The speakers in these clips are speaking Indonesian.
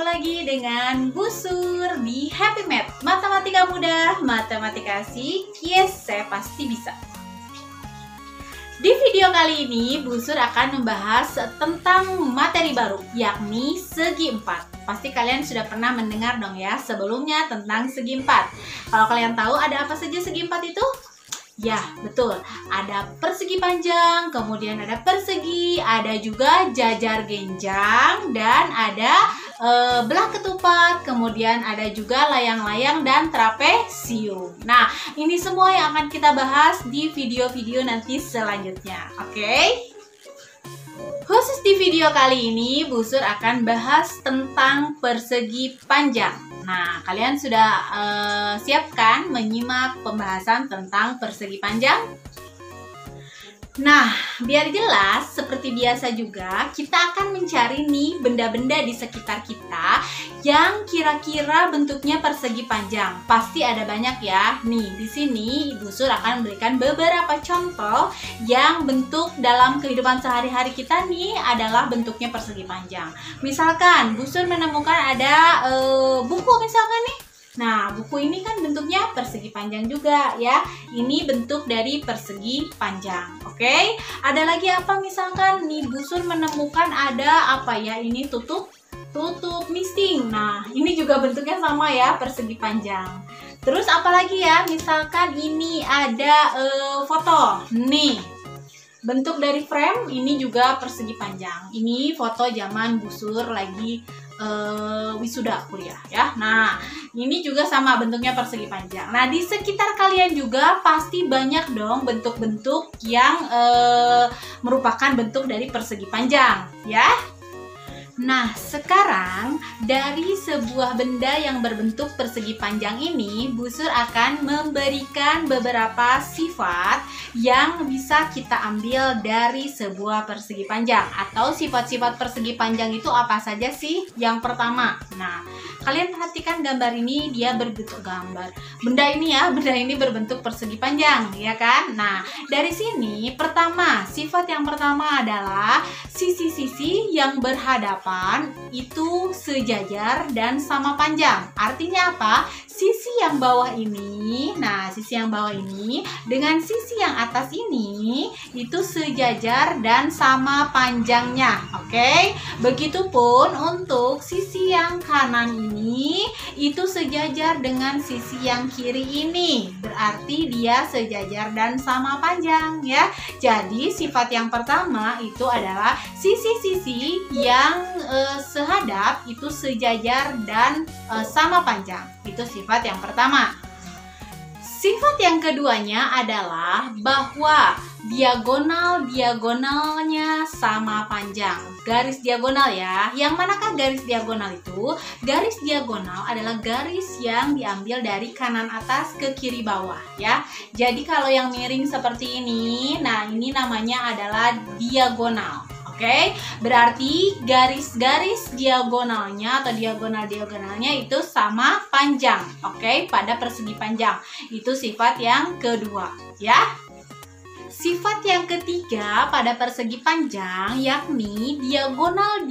lagi dengan Bu Sur di Happy Math, matematika mudah, matematika asik, yes saya pasti bisa. Di video kali ini Bu Sur akan membahas tentang materi baru, yakni segi 4. Pasti kalian sudah pernah mendengar dong ya sebelumnya tentang segi 4. Kalau kalian tahu ada apa saja segi 4 itu? Ya, betul. Ada persegi panjang, kemudian ada persegi, ada juga jajar genjang, dan ada belah ketupat, kemudian ada juga layang-layang dan trapesium. Nah, ini semua yang akan kita bahas di video-video nanti selanjutnya. Oke? Khusus di video kali ini, Bu Sur akan bahas tentang persegi panjang. Nah, kalian sudah siapkan menyimak pembahasan tentang persegi panjang? Nah, biar jelas, seperti biasa juga, kita akan mencari nih benda-benda di sekitar kita yang kira-kira bentuknya persegi panjang. Pasti ada banyak ya. Nih, di sini Ibu Sur akan memberikan beberapa contoh yang bentuk dalam kehidupan sehari-hari kita nih adalah bentuknya persegi panjang. Misalkan, Bu Sur menemukan ada buku misalkan nih. Nah, buku ini kan bentuknya persegi panjang juga ya. Ini bentuk dari persegi panjang. Oke, ada lagi apa misalkan nih Bu Sur menemukan ada apa ya? Ini tutup misting. Nah, ini juga bentuknya sama ya, persegi panjang. Terus apa lagi ya? Misalkan ini ada foto. Nih, bentuk dari frame ini juga persegi panjang. Ini foto zaman Bu Sur lagi wisuda kuliah ya. Nah, ini juga sama bentuknya persegi panjang. Nah, di sekitar kalian juga pasti banyak dong bentuk-bentuk yang merupakan bentuk dari persegi panjang ya. Nah, sekarang dari sebuah benda yang berbentuk persegi panjang ini, Bu Sur akan memberikan beberapa sifat yang bisa kita ambil dari sebuah persegi panjang. Atau sifat-sifat persegi panjang itu apa saja sih? Yang pertama, nah, kalian perhatikan gambar ini, dia berbentuk gambar. Benda ini berbentuk persegi panjang, ya kan? Nah, dari sini pertama, sifat yang pertama adalah sisi-sisi yang berhadapan itu sejajar dan sama panjang. Artinya apa? Sisi yang bawah ini, nah sisi yang bawah ini dengan sisi yang atas ini itu sejajar dan sama panjangnya. Oke? Begitupun untuk sisi yang kanan ini itu sejajar dengan sisi yang kiri ini. Berarti dia sejajar dan sama panjang ya. Jadi sifat yang pertama itu adalah sisi-sisi yang sehadap itu sejajar dan sama panjang. Itu sifat yang pertama. Sifat yang keduanya adalah bahwa diagonalnya sama panjang. Garis diagonal ya. Yang manakah garis diagonal itu? Garis diagonal adalah garis yang diambil dari kanan atas ke kiri bawah ya. Jadi kalau yang miring seperti ini, nah ini namanya adalah diagonal. Oke, berarti garis-garis diagonalnya atau diagonalnya itu sama panjang. Oke, pada persegi panjang. Itu sifat yang kedua, ya. Sifat yang ketiga pada persegi panjang yakni diagonal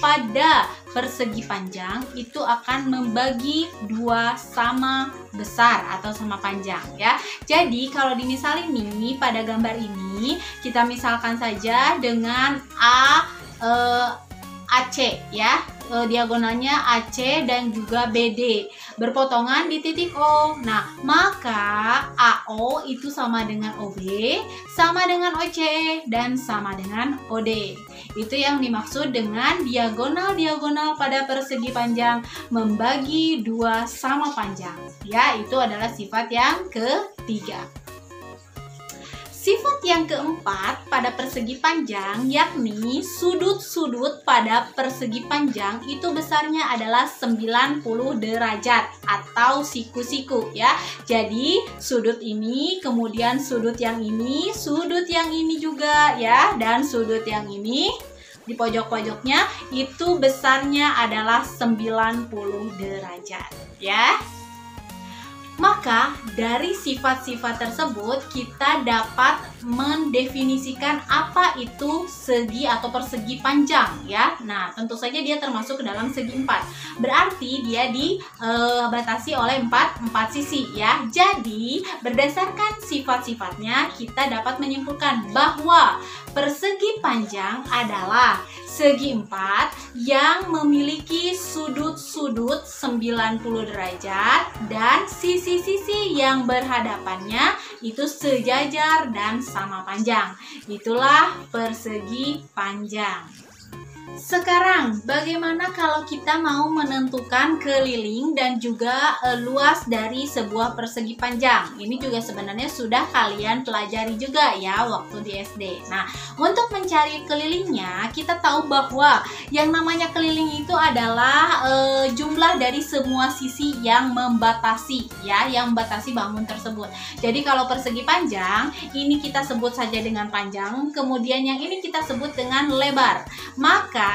pada persegi panjang itu akan membagi dua sama besar atau sama panjang ya. Jadi kalau dimisalin nih pada gambar ini kita misalkan saja dengan AC ya. Diagonalnya AC dan juga BD berpotongan di titik O. Nah, maka AO itu sama dengan OB, sama dengan OC, dan sama dengan OD. Itu yang dimaksud dengan diagonal pada persegi panjang membagi dua sama panjang. Ya, itu adalah sifat yang ketiga. Sifat yang keempat pada persegi panjang yakni sudut-sudut pada persegi panjang itu besarnya adalah 90 derajat atau siku-siku ya. Jadi sudut ini, kemudian sudut yang ini juga ya, dan sudut yang ini di pojok-pojoknya itu besarnya adalah 90 derajat ya. Maka dari sifat-sifat tersebut kita dapat mendefinisikan apa itu segi atau persegi panjang ya. Nah, tentu saja dia termasuk ke dalam segi 4. Berarti dia dibatasi oleh 4 sisi ya. Jadi, berdasarkan sifat-sifatnya kita dapat menyimpulkan bahwa persegi panjang adalah segi 4 yang memiliki sudut-sudut 90 derajat dan sisi-sisi yang berhadapannya itu sejajar dan sama panjang. Itulah persegi panjang. Sekarang, bagaimana kalau kita mau menentukan keliling dan juga luas dari sebuah persegi panjang? Ini juga sebenarnya sudah kalian pelajari juga ya waktu di SD. Nah, untuk mencari kelilingnya, kita tahu bahwa yang namanya keliling itu adalah jumlah dari semua sisi yang membatasi ya, yang membatasi bangun tersebut. Jadi kalau persegi panjang, ini kita sebut saja dengan panjang, kemudian yang ini kita sebut dengan lebar. Maka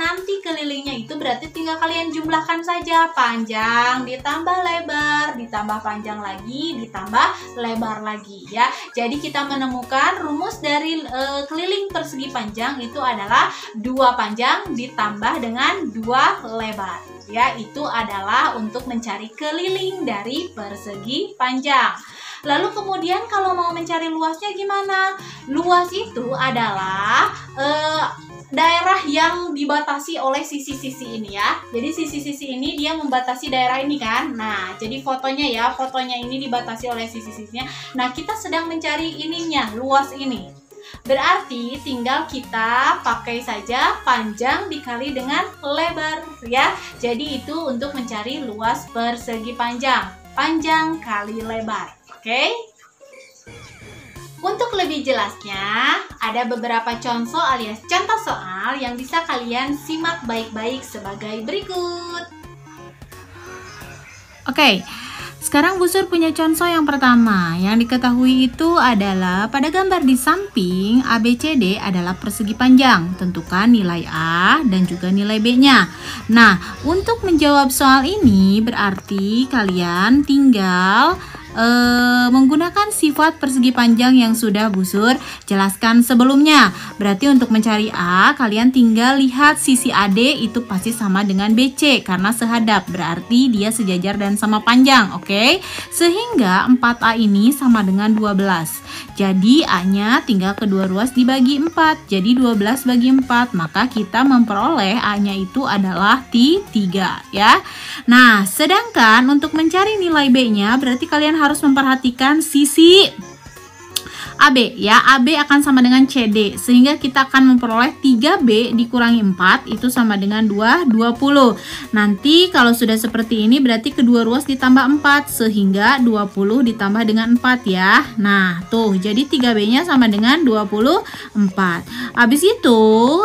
nanti kelilingnya itu berarti tinggal kalian jumlahkan saja, panjang ditambah lebar ditambah panjang lagi ditambah lebar lagi ya. Jadi kita menemukan rumus dari keliling persegi panjang itu adalah 2 panjang ditambah dengan 2 lebar ya. Itu adalah untuk mencari keliling dari persegi panjang. Lalu kemudian kalau mau mencari luasnya gimana? Luas itu adalah daerah yang dibatasi oleh sisi-sisi ini ya. Jadi sisi-sisi ini dia membatasi daerah ini kan. Nah, jadi fotonya ya, fotonya ini dibatasi oleh sisi-sisinya. Nah, kita sedang mencari ininya, luas ini. Berarti tinggal kita pakai saja panjang dikali dengan lebar ya. Jadi itu untuk mencari luas persegi panjang. Panjang kali lebar. Oke? Untuk lebih jelasnya, ada beberapa contoh alias contoh soal yang bisa kalian simak baik-baik sebagai berikut. Oke, sekarang Bu Sur punya contoh yang pertama. Yang diketahui itu adalah pada gambar di samping ABCD adalah persegi panjang. Tentukan nilai A dan juga nilai B-nya. Nah, untuk menjawab soal ini berarti kalian tinggal menggunakan sifat persegi panjang yang sudah Bu Sur jelaskan sebelumnya. Berarti untuk mencari A, kalian tinggal lihat sisi AD itu pasti sama dengan BC karena sehadap, berarti dia sejajar dan sama panjang. Oke, sehingga 4A ini sama dengan 12. Jadi A-nya tinggal kedua ruas dibagi 4. Jadi 12 bagi 4, maka kita memperoleh A-nya itu adalah 3 ya. Nah, sedangkan untuk mencari nilai B-nya berarti kalian harus memperhatikan sisi AB ya. AB akan sama dengan CD, sehingga kita akan memperoleh 3B dikurangi 4 itu sama dengan 20. Nanti kalau sudah seperti ini berarti kedua ruas ditambah 4 sehingga 20 ditambah dengan 4 ya. Nah, tuh jadi 3B-nya sama dengan 24. Habis itu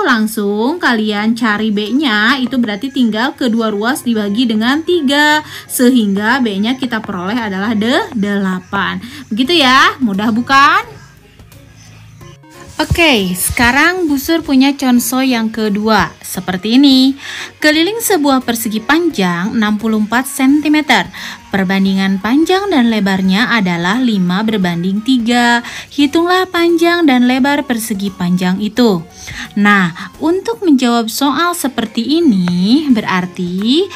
langsung kalian cari B-nya, itu berarti tinggal kedua ruas dibagi dengan 3 sehingga B-nya kita peroleh adalah 8. Begitu ya, mudah bukan? Oke, sekarang Bu Sur punya contoh yang kedua. Seperti ini. Keliling sebuah persegi panjang 64 cm. Perbandingan panjang dan lebarnya adalah 5 berbanding 3. Hitunglah panjang dan lebar persegi panjang itu. Nah, untuk menjawab soal seperti ini berarti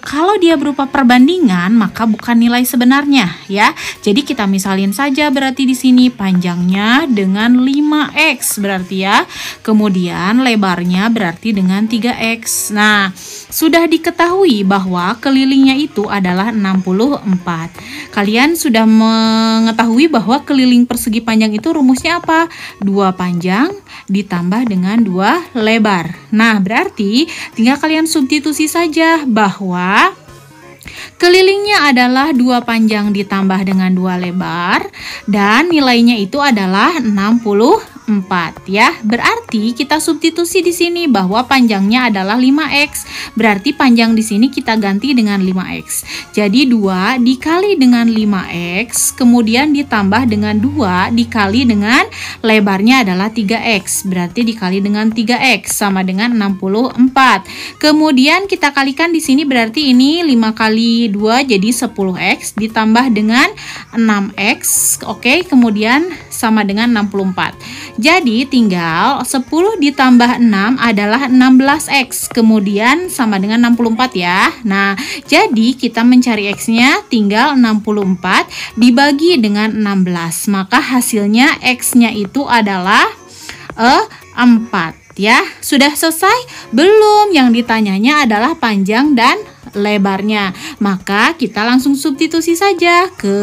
kalau dia berupa perbandingan maka bukan nilai sebenarnya ya. Jadi kita misalin saja berarti di sini panjangnya dengan 5x berarti ya. Kemudian lebarnya berarti dengan 3x. Nah, sudah diketahui bahwa kelilingnya itu adalah 64. Kalian sudah mengetahui bahwa keliling persegi panjang itu rumusnya apa? 2 panjang ditambah dengan 2 lebar. Nah, berarti tinggal kalian substitusi saja bahwa kelilingnya adalah 2 panjang ditambah dengan 2 lebar dan nilainya itu adalah 64. 4 ya. Berarti kita substitusi di sini bahwa panjangnya adalah 5x. Berarti panjang di sini kita ganti dengan 5x. Jadi 2 dikali dengan 5x, kemudian ditambah dengan 2 dikali dengan lebarnya adalah 3x. Berarti dikali dengan 3x sama dengan 64. Kemudian kita kalikan di sini, berarti ini 5 kali 2 jadi 10x ditambah dengan 6x. Oke, kemudian sama dengan 64. Jadi tinggal 10 ditambah 6 adalah 16x. Kemudian sama dengan 64 ya. Nah, jadi kita mencari x-nya tinggal 64 dibagi dengan 16. Maka hasilnya x-nya itu adalah 4 ya. Sudah selesai? Belum. Yang ditanyanya adalah panjang dan lebarnya. Maka kita langsung substitusi saja ke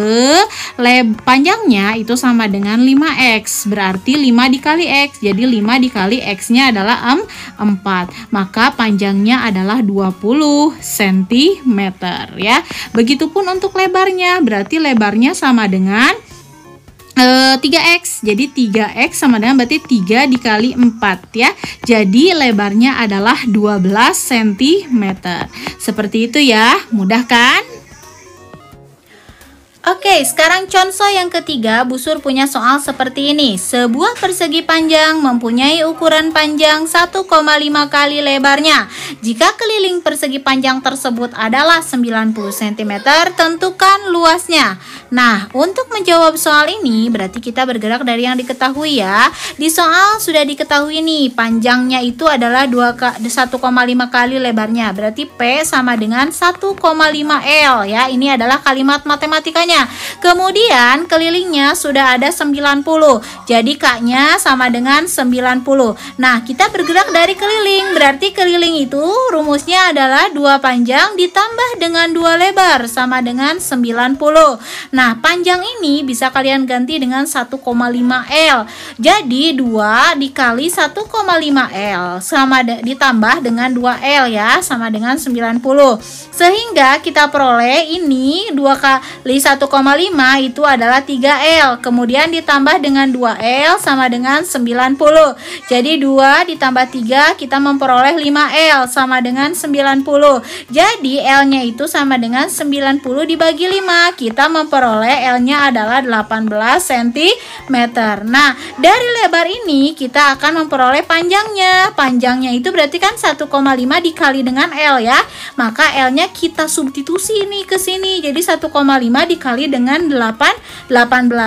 panjangnya itu sama dengan 5x. Berarti 5 dikali x. Jadi 5 dikali x-nya adalah 4. Maka panjangnya adalah 20 cm ya. Begitupun untuk lebarnya. Berarti lebarnya sama dengan 3x. Jadi 3x sama dengan berarti 3 dikali 4 ya. Jadi lebarnya adalah 12 cm. Seperti itu ya. Mudah kan? Oke, sekarang contoh yang ketiga, Bu Sur punya soal seperti ini. Sebuah persegi panjang mempunyai ukuran panjang 1,5 kali lebarnya. Jika keliling persegi panjang tersebut adalah 90 cm, tentukan luasnya. Nah, untuk menjawab soal ini, berarti kita bergerak dari yang diketahui ya. Di soal sudah diketahui nih, panjangnya itu adalah 1,5 kali lebarnya. Berarti P sama dengan 1,5 L ya. Ini adalah kalimat matematikanya. Kemudian kelilingnya sudah ada 90. Jadi K-nya sama dengan 90. Nah, kita bergerak dari keliling. Berarti keliling itu rumusnya adalah 2 panjang ditambah dengan 2 lebar sama dengan 90. Nah, panjang ini bisa kalian ganti dengan 1,5 L. Jadi 2 dikali 1,5 L sama ditambah dengan 2 L ya, sama dengan 90. Sehingga kita peroleh ini 2 kali 1,5 itu adalah 3L. Kemudian ditambah dengan 2L sama dengan 90. Jadi 2 ditambah 3 kita memperoleh 5L sama dengan 90. Jadi L-nya itu sama dengan 90 dibagi 5. Kita memperoleh L-nya adalah 18 cm. Nah, dari lebar ini kita akan memperoleh panjangnya. Panjangnya itu berarti kan 1,5 dikali dengan L ya. Maka L-nya kita substitusi nih ke sini. Jadi 1,5 dikali dengan 18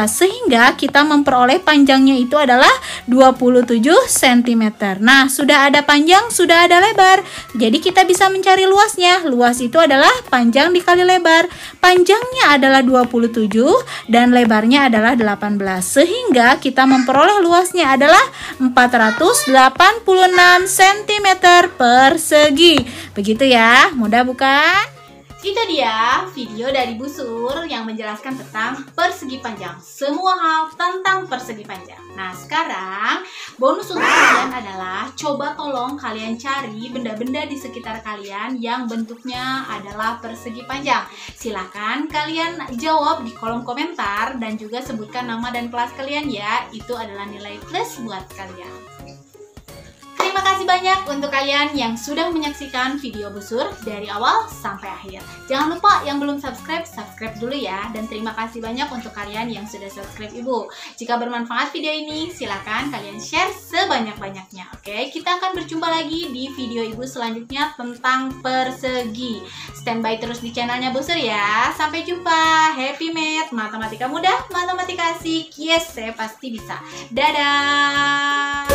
sehingga kita memperoleh panjangnya itu adalah 27 cm. Nah, sudah ada panjang, sudah ada lebar. Jadi kita bisa mencari luasnya. Luas itu adalah panjang dikali lebar. Panjangnya adalah 27 dan lebarnya adalah 18 sehingga kita memperoleh luasnya adalah 486 cm persegi. Begitu ya. Mudah bukan? Itu dia video dari Bu Sur yang menjelaskan tentang persegi panjang. Semua hal tentang persegi panjang. Nah, sekarang bonus untuk kalian adalah coba tolong kalian cari benda-benda di sekitar kalian yang bentuknya adalah persegi panjang. Silakan kalian jawab di kolom komentar dan juga sebutkan nama dan kelas kalian ya. Itu adalah nilai plus buat kalian. Terima kasih banyak untuk kalian yang sudah menyaksikan video Bu Sur dari awal sampai akhir. Jangan lupa yang belum subscribe dulu ya. Dan terima kasih banyak untuk kalian yang sudah subscribe Ibu. Jika bermanfaat video ini, silakan kalian share sebanyak-banyaknya. Oke, kita akan berjumpa lagi di video Ibu selanjutnya tentang persegi. Standby terus di channelnya Bu Sur ya. Sampai jumpa. Happy Math, matematika mudah, matematika asik. Yes, saya pasti bisa. Dadah.